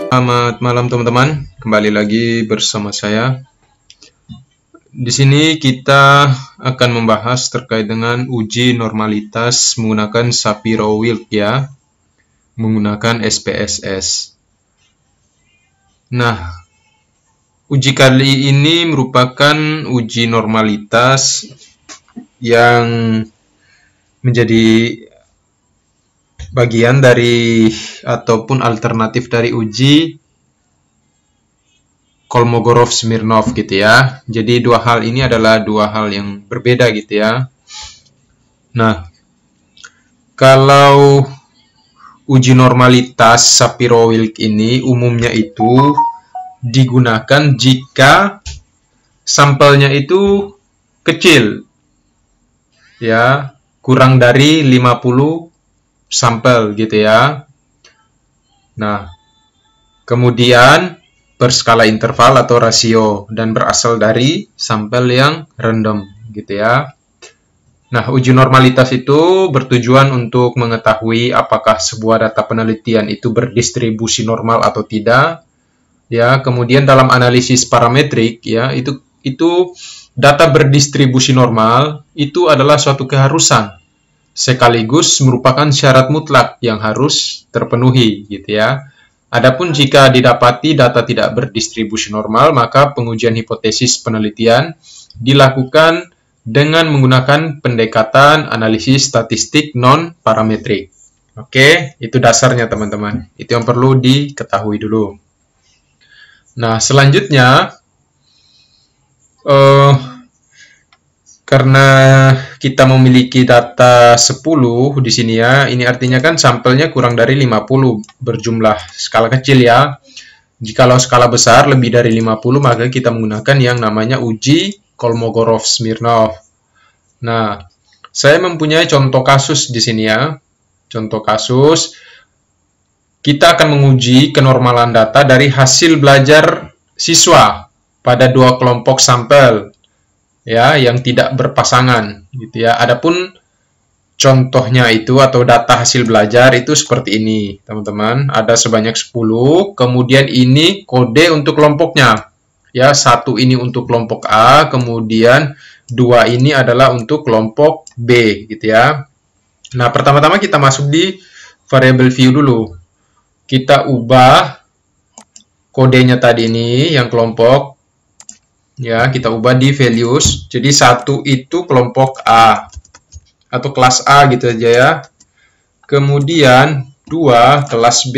Selamat malam teman-teman, kembali lagi bersama saya. Di sini kita akan membahas terkait dengan uji normalitas menggunakan Shapiro-Wilk ya, menggunakan SPSS. Nah, uji kali ini merupakan uji normalitas yang menjadi bagian dari ataupun alternatif dari uji Kolmogorov-Smirnov gitu ya. Jadi dua hal ini adalah dua hal yang berbeda gitu ya. Nah, kalau uji normalitas Shapiro-Wilk ini umumnya itu digunakan jika sampelnya itu kecil ya, kurang dari 50 sampel gitu ya. Nah, kemudian berskala interval atau rasio dan berasal dari sampel yang random gitu ya. Nah, uji normalitas itu bertujuan untuk mengetahui apakah sebuah data penelitian itu berdistribusi normal atau tidak. Ya, kemudian dalam analisis parametrik ya, itu data berdistribusi normal itu adalah suatu keharusan sekaligus merupakan syarat mutlak yang harus terpenuhi gitu ya. Adapun jika didapati data tidak berdistribusi normal, maka pengujian hipotesis penelitian dilakukan dengan menggunakan pendekatan analisis statistik non-parametrik. Oke, itu dasarnya teman-teman. Itu yang perlu diketahui dulu. Nah, selanjutnya karena kita memiliki data 10 di sini ya, ini artinya kan sampelnya kurang dari 50 berjumlah skala kecil ya. Jikalau skala besar lebih dari 50, maka kita menggunakan yang namanya uji Kolmogorov-Smirnov. Nah, saya mempunyai contoh kasus di sini ya. Contoh kasus, kita akan menguji kenormalan data dari hasil belajar siswa pada dua kelompok sampel ya, yang tidak berpasangan gitu ya. Adapun contohnya itu atau data hasil belajar itu seperti ini, teman-teman. Ada sebanyak 10, kemudian ini kode untuk kelompoknya. Ya, 1 ini untuk kelompok A, kemudian 2 ini adalah untuk kelompok B gitu ya. Nah, pertama-tama kita masuk di variable view dulu. Kita ubah kodenya tadi ini yang kelompok ya, kita ubah di values. Jadi 1 itu kelompok A atau kelas A gitu aja ya. Kemudian 2 kelas B.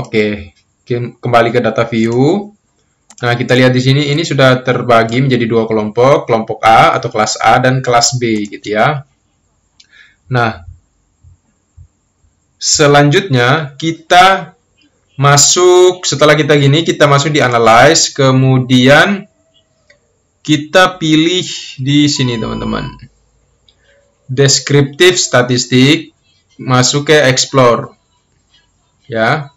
Oke. Kembali ke data view. Nah, kita lihat di sini ini sudah terbagi menjadi dua kelompok, kelompok A atau kelas A dan kelas B gitu ya. Nah, selanjutnya kita masuk, setelah kita gini, kita masuk di analyze, kemudian kita pilih di sini teman-teman, descriptive statistik, masuk ke explore ya.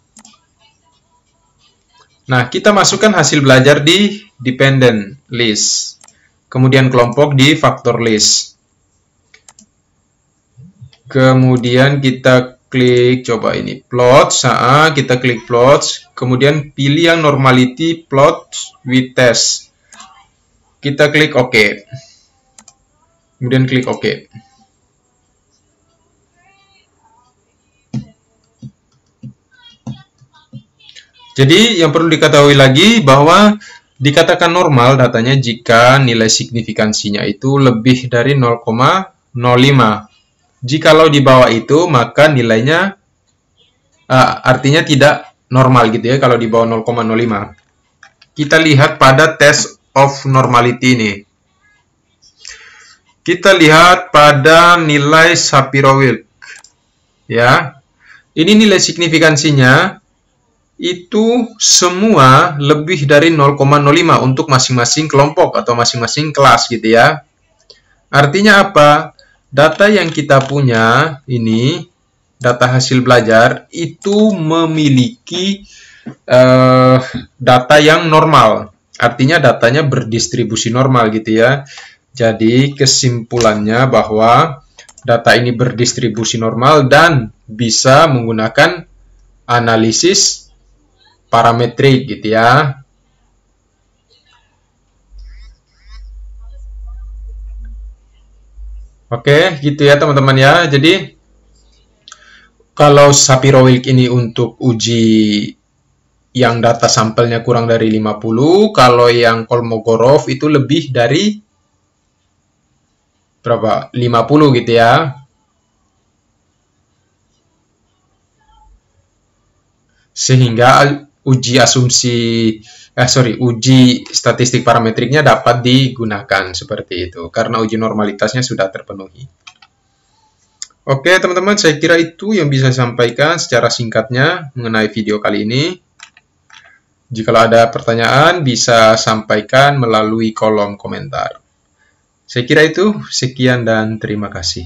Nah, kita masukkan hasil belajar di dependent list, kemudian kelompok di factor list, kemudian kita klik, coba ini plot, kita klik plot, kemudian pilih yang normality plot with test, kita klik OK, kemudian klik OK. Jadi yang perlu diketahui lagi bahwa dikatakan normal datanya jika nilai signifikansinya itu lebih dari 0,05. Jikalau di bawah itu, maka nilainya artinya tidak normal gitu ya, kalau di bawah 0,05. Kita lihat pada test of normality ini. Kita lihat pada nilai Shapiro-Wilk. Ya. Ini nilai signifikansinya itu semua lebih dari 0,05 untuk masing-masing kelompok atau masing-masing kelas gitu ya. Artinya apa? Data yang kita punya ini, data hasil belajar, itu memiliki data yang normal. Artinya datanya berdistribusi normal gitu ya. Jadi kesimpulannya bahwa data ini berdistribusi normal dan bisa menggunakan analisis parametrik gitu ya. Oke, gitu ya teman-teman ya. Jadi kalau Sapir-Whorf ini untuk uji yang data sampelnya kurang dari 50, kalau yang Kolmogorov itu lebih dari berapa? 50 gitu ya. Sehingga uji statistik parametriknya dapat digunakan seperti itu karena uji normalitasnya sudah terpenuhi. Oke teman-teman, saya kira itu yang bisa saya sampaikan secara singkatnya mengenai video kali ini. Jika ada pertanyaan, bisa sampaikan melalui kolom komentar. Saya kira itu, sekian dan terima kasih.